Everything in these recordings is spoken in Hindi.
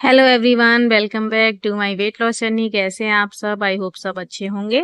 Hello everyone, welcome back to my weight loss journey. कैसे हैं आप सब? आई होप सब अच्छे होंगे।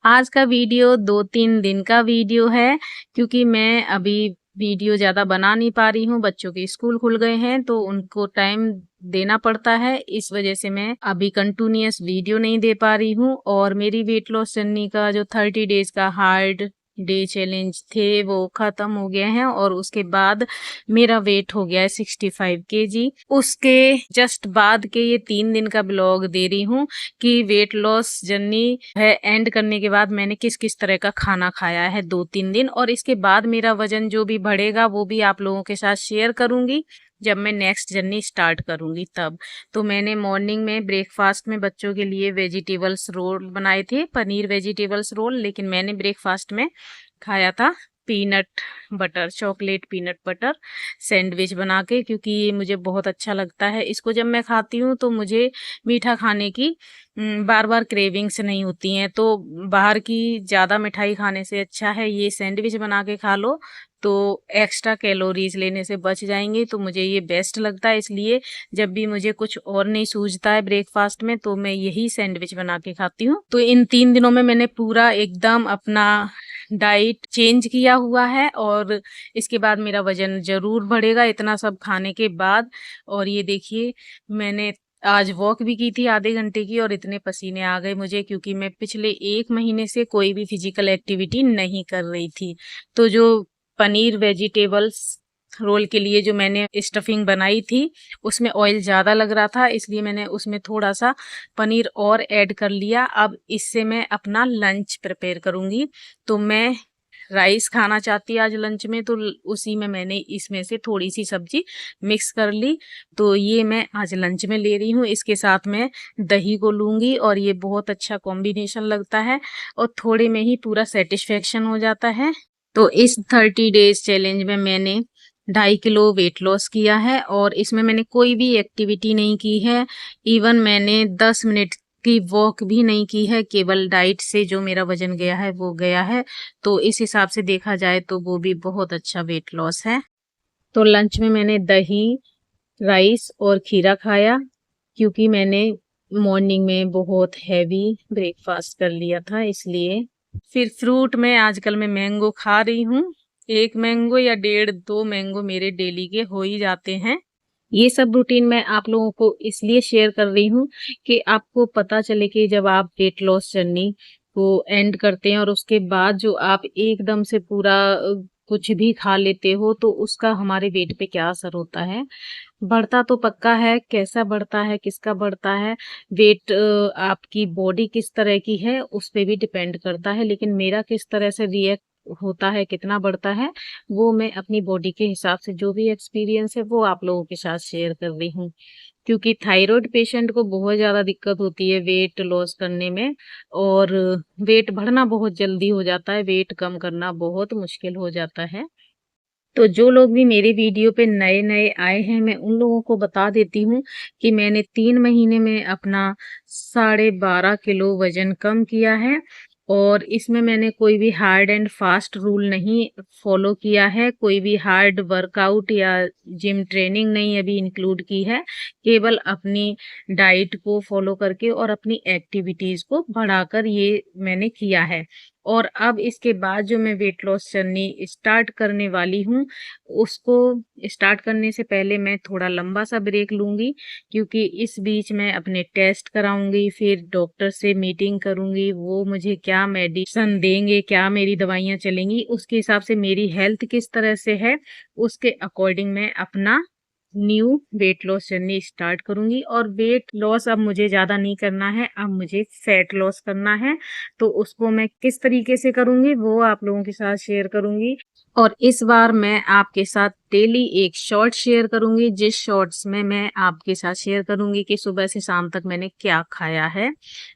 आज का वीडियो 2-3 दिन का वीडियो है, क्योंकि मैं अभी वीडियो ज़्यादा बना नहीं पा रही हूँ। बच्चों के स्कूल खुल गए हैं तो उनको टाइम देना पड़ता है, इस वजह से मैं अभी कंटिन्यूअस वीडियो नहीं दे पा रही हूँ। और मेरी वेट लॉस जर्नी का जो 30 डेज का हार्ड डे चैलेंज थे वो खत्म हो गए हैं, और उसके बाद मेरा वेट हो गया है 65 kg। उसके जस्ट बाद के ये 3 दिन का ब्लॉग दे रही हूँ कि वेट लॉस जर्नी है एंड करने के बाद मैंने किस किस तरह का खाना खाया है 2-3 दिन, और इसके बाद मेरा वजन जो भी बढ़ेगा वो भी आप लोगों के साथ शेयर करूंगी जब मैं नेक्स्ट जर्नी स्टार्ट करूंगी तब। तो मैंने मॉर्निंग में ब्रेकफास्ट में बच्चों के लिए वेजिटेबल्स रोल बनाए थे, पनीर वेजिटेबल्स रोल, लेकिन मैंने ब्रेकफास्ट में खाया था peanut butter, chocolate peanut butter sandwich बना के, क्योंकि ये मुझे बहुत अच्छा लगता है। इसको जब मैं खाती हूँ तो मुझे मीठा खाने की बार बार क्रेविंग्स नहीं होती हैं। तो बाहर की ज़्यादा मिठाई खाने से अच्छा है ये सैंडविच बना के खा लो, तो एक्स्ट्रा कैलोरीज लेने से बच जाएंगे। तो मुझे ये बेस्ट लगता है, इसलिए जब भी मुझे कुछ और नहीं सूझता है ब्रेकफास्ट में तो मैं यही सैंडविच बना के खाती हूँ। तो इन 3 दिनों में मैंने पूरा एकदम अपना डाइट चेंज किया हुआ है, और इसके बाद मेरा वजन ज़रूर बढ़ेगा इतना सब खाने के बाद। और ये देखिए, मैंने आज वॉक भी की थी आधे घंटे की, और इतने पसीने आ गए मुझे, क्योंकि मैं पिछले 1 महीने से कोई भी फिजिकल एक्टिविटी नहीं कर रही थी। तो जो पनीर वेजिटेबल्स रोल के लिए जो मैंने स्टफिंग बनाई थी उसमें ऑयल ज़्यादा लग रहा था, इसलिए मैंने उसमें थोड़ा सा पनीर और ऐड कर लिया। अब इससे मैं अपना लंच प्रिपेयर करूँगी। तो मैं राइस खाना चाहती आज लंच में, तो उसी में मैंने इसमें से थोड़ी सी सब्जी मिक्स कर ली। तो ये मैं आज लंच में ले रही हूँ, इसके साथ मैं दही को लूँगी, और ये बहुत अच्छा कॉम्बिनेशन लगता है और थोड़े में ही पूरा सेटिस्फेक्शन हो जाता है। तो इस 30 डेज चैलेंज में मैंने 2.5 किलो वेट लॉस किया है, और इसमें मैंने कोई भी एक्टिविटी नहीं की है। इवन मैंने 10 मिनट की वॉक भी नहीं की है, केवल डाइट से जो मेरा वजन गया है वो गया है। तो इस हिसाब से देखा जाए तो वो भी बहुत अच्छा वेट लॉस है। तो लंच में मैंने दही, राइस और खीरा खाया, क्योंकि मैंने मॉर्निंग में बहुत हैवी ब्रेकफास्ट कर लिया था, इसलिए। फिर फ्रूट में आजकल मैं मैंगो खा रही हूँ। 1 मैंगो या 1.5-2 मैंगो मेरे डेली के हो ही जाते हैं। ये सब रूटीन मैं आप लोगों को इसलिए शेयर कर रही हूँ कि आपको पता चले कि जब आप वेट लॉस जर्नी को एंड करते हैं और उसके बाद जो आप एकदम से पूरा कुछ भी खा लेते हो, तो उसका हमारे वेट पे क्या असर होता है। बढ़ता तो पक्का है, कैसा बढ़ता है, किसका बढ़ता है, वेट आपकी बॉडी किस तरह की है उस पे भी डिपेंड करता है, लेकिन मेरा किस तरह से रिएक्ट होता है, कितना बढ़ता है, वो मैं अपनी बॉडी के हिसाब से जो भी एक्सपीरियंस है वो आप लोगों के साथ शेयर कर रही हूँ। क्योंकि थायराइड पेशेंट को बहुत ज़्यादा दिक्कत होती है वेट लॉस करने में, और वेट बढ़ना बहुत जल्दी हो जाता है, वेट कम करना बहुत मुश्किल हो जाता है। तो जो लोग भी मेरे वीडियो पे नए नए आए हैं, मैं उन लोगों को बता देती हूँ कि मैंने 3 महीने में अपना 12.5 किलो वजन कम किया है, और इसमें मैंने कोई भी हार्ड एंड फास्ट रूल नहीं फॉलो किया है, कोई भी हार्ड वर्कआउट या जिम ट्रेनिंग नहीं अभी इंक्लूड की है। केवल अपनी डाइट को फॉलो करके और अपनी एक्टिविटीज़ को बढ़ाकर ये मैंने किया है। और अब इसके बाद जो मैं वेट लॉस जर्नी स्टार्ट करने वाली हूँ, उसको स्टार्ट करने से पहले मैं थोड़ा लंबा सा ब्रेक लूँगी, क्योंकि इस बीच मैं अपने टेस्ट कराऊँगी, फिर डॉक्टर से मीटिंग करूँगी, वो मुझे क्या मेडिसिन देंगे, क्या मेरी दवाइयाँ चलेंगी, उसके हिसाब से मेरी हेल्थ किस तरह से है, उसके अकॉर्डिंग मैं अपना new wait loss journey start करूंगी। और वेट लॉस अब मुझे ज़्यादा नहीं करना है, अब मुझे फैट लॉस करना है। तो उसको मैं किस तरीके से करूंगी वो आप लोगों के साथ शेयर करूंगी। और इस बार मैं आपके साथ डेली एक शॉर्ट शेयर करूंगी, जिस शॉर्ट्स में मैं आपके साथ शेयर करूंगी कि सुबह से शाम तक मैंने क्या खाया है।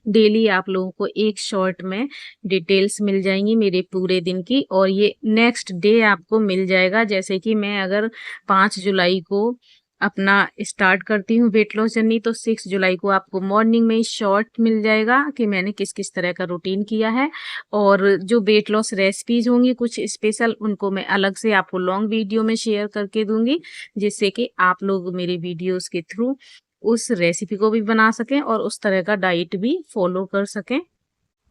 डेली आप लोगों को एक शॉर्ट में डिटेल्स मिल जाएंगी मेरे पूरे दिन की, और ये नेक्स्ट डे आपको मिल जाएगा। जैसे कि मैं अगर 5 जुलाई को अपना स्टार्ट करती हूँ वेट लॉस जर्नी, तो 6 जुलाई को आपको मॉर्निंग में ही शॉर्ट मिल जाएगा कि मैंने किस किस तरह का रूटीन किया है। और जो वेट लॉस रेसिपीज होंगी कुछ स्पेशल, उनको मैं अलग से आपको लॉन्ग वीडियो में शेयर करके दूंगी, जिससे कि आप लोग मेरे वीडियोस के थ्रू उस रेसिपी को भी बना सकें और उस तरह का डाइट भी फॉलो कर सकें।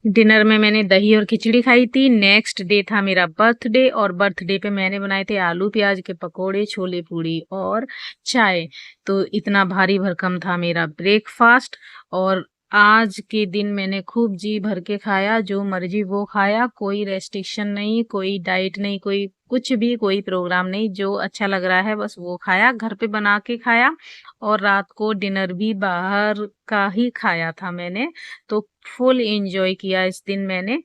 डिनर में मैंने दही और खिचड़ी खाई थी। नेक्स्ट डे था मेरा बर्थडे और बर्थडे पे मैंने बनाए थे आलू प्याज के पकोड़े, छोले पूड़ी और चाय। तो इतना भारी भरकम था मेरा ब्रेकफास्ट और आज के दिन मैंने खूब जी भर के खाया, जो मर्जी वो खाया, कोई रेस्ट्रिक्शन नहीं, कोई डाइट नहीं, कोई कुछ भी, कोई प्रोग्राम नहीं, जो अच्छा लग रहा है बस वो खाया, घर पे बना के खाया और रात को डिनर भी बाहर का ही खाया था मैंने। तो फुल एंजॉय किया इस दिन मैंने।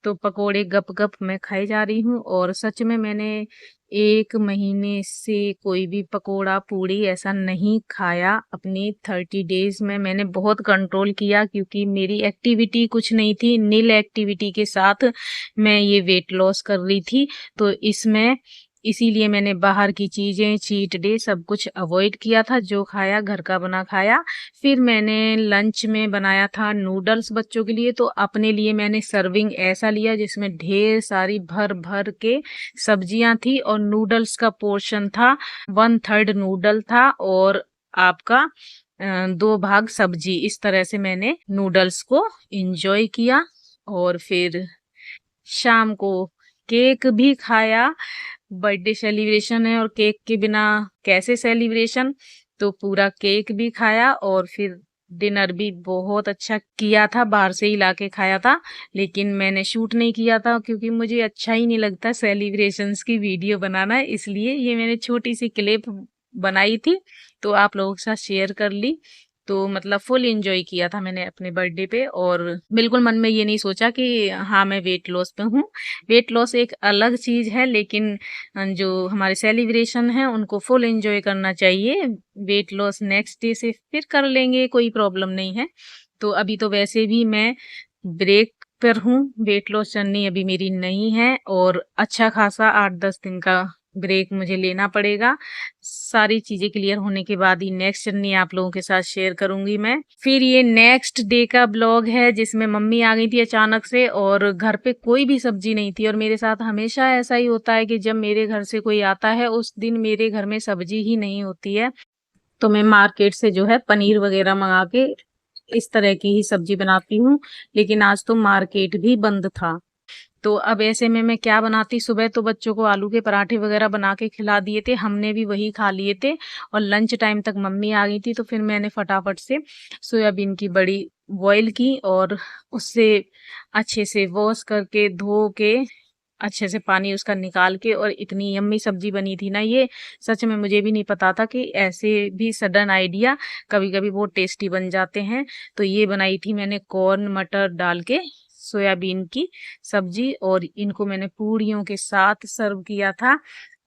तो पकोड़े गप गप मैं खाई जा रही हूँ और सच में मैंने 1 महीने से कोई भी पकोड़ा पूड़ी ऐसा नहीं खाया। अपनी 30 डेज में मैंने बहुत कंट्रोल किया क्योंकि मेरी एक्टिविटी कुछ नहीं थी, नील एक्टिविटी के साथ मैं ये वेट लॉस कर रही थी। तो इसमें इसीलिए मैंने बाहर की चीज़ें, चीट डे सब कुछ अवॉइड किया था, जो खाया घर का बना खाया। फिर मैंने लंच में बनाया था नूडल्स बच्चों के लिए, तो अपने लिए मैंने सर्विंग ऐसा लिया जिसमें ढेर सारी भर-भर के सब्जियां थी और नूडल्स का पोर्शन था 1/3 नूडल था और आपका 2 भाग सब्जी। इस तरह से मैंने नूडल्स को एंजॉय किया और फिर शाम को केक भी खाया। बर्थडे सेलिब्रेशन है और केक के बिना कैसे सेलिब्रेशन, तो पूरा केक भी खाया और फिर डिनर भी बहुत अच्छा किया था, बाहर से ही लाके खाया था। लेकिन मैंने शूट नहीं किया था क्योंकि मुझे अच्छा ही नहीं लगता सेलिब्रेशंस की वीडियो बनाना, इसलिए ये मैंने छोटी सी क्लिप बनाई थी तो आप लोगों के साथ शेयर कर ली। तो मतलब फुल एंजॉय किया था मैंने अपने बर्थडे पे और बिल्कुल मन में ये नहीं सोचा कि हाँ मैं वेट लॉस पे हूँ। वेट लॉस एक अलग चीज़ है, लेकिन जो हमारे सेलिब्रेशन है उनको फुल एंजॉय करना चाहिए। वेट लॉस नेक्स्ट डे से फिर कर लेंगे, कोई प्रॉब्लम नहीं है। तो अभी तो वैसे भी मैं ब्रेक पर हूँ, वेट लॉस जर्नी अभी मेरी नहीं है और अच्छा खासा 8-10 दिन का ब्रेक मुझे लेना पड़ेगा। सारी चीज़ें क्लियर होने के बाद ही नेक्स्ट जर्नी आप लोगों के साथ शेयर करूँगी मैं। फिर ये नेक्स्ट डे का ब्लॉग है जिसमें मम्मी आ गई थी अचानक से और घर पे कोई भी सब्जी नहीं थी और मेरे साथ हमेशा ऐसा ही होता है कि जब मेरे घर से कोई आता है उस दिन मेरे घर में सब्जी ही नहीं होती है। तो मैं मार्केट से जो है पनीर वगैरह मंगा के इस तरह की ही सब्जी बनाती हूँ, लेकिन आज तो मार्केट भी बंद था। तो अब ऐसे में मैं क्या बनाती, सुबह तो बच्चों को आलू के पराठे वगैरह बना के खिला दिए थे, हमने भी वही खा लिए थे और लंच टाइम तक मम्मी आ गई थी तो फिर मैंने फटाफट से सोयाबीन की बड़ी बॉईल की और उससे अच्छे से वॉश करके धो के अच्छे से पानी उसका निकाल के और इतनी यम्मी सब्जी बनी थी ना ये, सच में मुझे भी नहीं पता था कि ऐसे भी सडन आइडिया कभी कभी बहुत टेस्टी बन जाते हैं। तो ये बनाई थी मैंने कॉर्न मटर डाल के सोयाबीन की सब्जी और इनको मैंने पूड़ियों के साथ सर्व किया था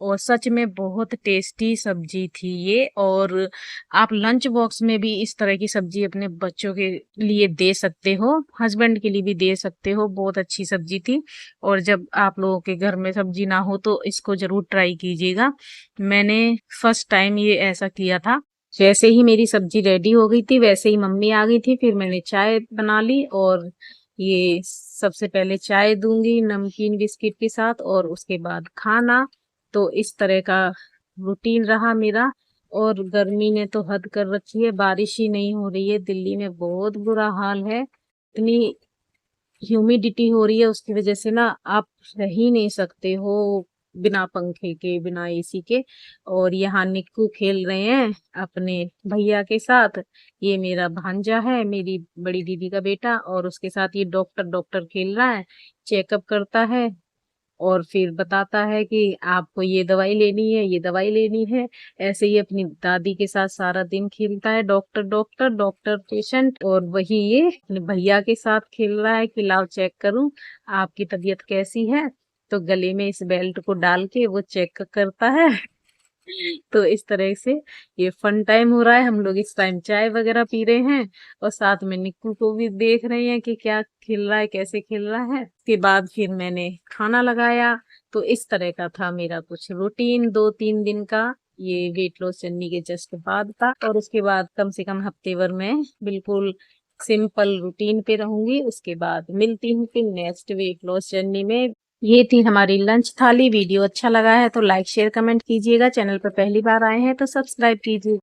और सच में बहुत टेस्टी सब्जी थी ये। और आप लंच बॉक्स में भी इस तरह की सब्जी अपने बच्चों के लिए दे सकते हो, हस्बैंड के लिए भी दे सकते हो, बहुत अच्छी सब्जी थी। और जब आप लोगों के घर में सब्जी ना हो तो इसको जरूर ट्राई कीजिएगा। मैंने फर्स्ट टाइम ये ऐसा किया था। जैसे ही मेरी सब्जी रेडी हो गई थी वैसे ही मम्मी आ गई थी, फिर मैंने चाय बना ली और ये सबसे पहले चाय दूंगी नमकीन बिस्किट के साथ और उसके बाद खाना। तो इस तरह का रूटीन रहा मेरा। और गर्मी ने तो हद कर रखी है, बारिश ही नहीं हो रही है, दिल्ली में बहुत बुरा हाल है। इतनी ह्यूमिडिटी हो रही है उसकी वजह से ना आप रह ही नहीं सकते हो बिना पंखे के, बिना एसी के। और यहाँ निक्कू खेल रहे हैं अपने भैया के साथ। ये मेरा भांजा है, मेरी बड़ी दीदी का बेटा, और उसके साथ ये डॉक्टर डॉक्टर खेल रहा है, चेकअप करता है और फिर बताता है कि आपको ये दवाई लेनी है, ये दवाई लेनी है। ऐसे ही अपनी दादी के साथ सारा दिन खेलता है, डॉक्टर डॉक्टर डॉक्टर पेशेंट। और वही ये अपने भैया के साथ खेल रहा है कि लाओ चेक करूं आपकी तबीयत कैसी है। तो गले में इस बेल्ट को डाल के वो चेक करता है। तो इस तरह से ये फन टाइम हो रहा है। हम लोग इस टाइम चाय वगैरह पी रहे हैं और साथ में निक्कू को भी देख रहे हैं कि क्या खेल रहा है, कैसे खेल रहा है। उसके बाद फिर मैंने खाना लगाया। तो इस तरह का था मेरा कुछ रूटीन 2-3 दिन का, ये वेट लॉस जर्नी के जस्ट बाद था। और उसके बाद कम से कम हफ्ते भर में बिल्कुल सिंपल रूटीन पे रहूंगी। उसके बाद मिलती हूँ फिर नेक्स्ट वेट लॉस जर्नी में। ये थी हमारी लंच थाली। वीडियो अच्छा लगा है तो लाइक शेयर कमेंट कीजिएगा। चैनल पर पहली बार आए हैं तो सब्सक्राइब कीजिए।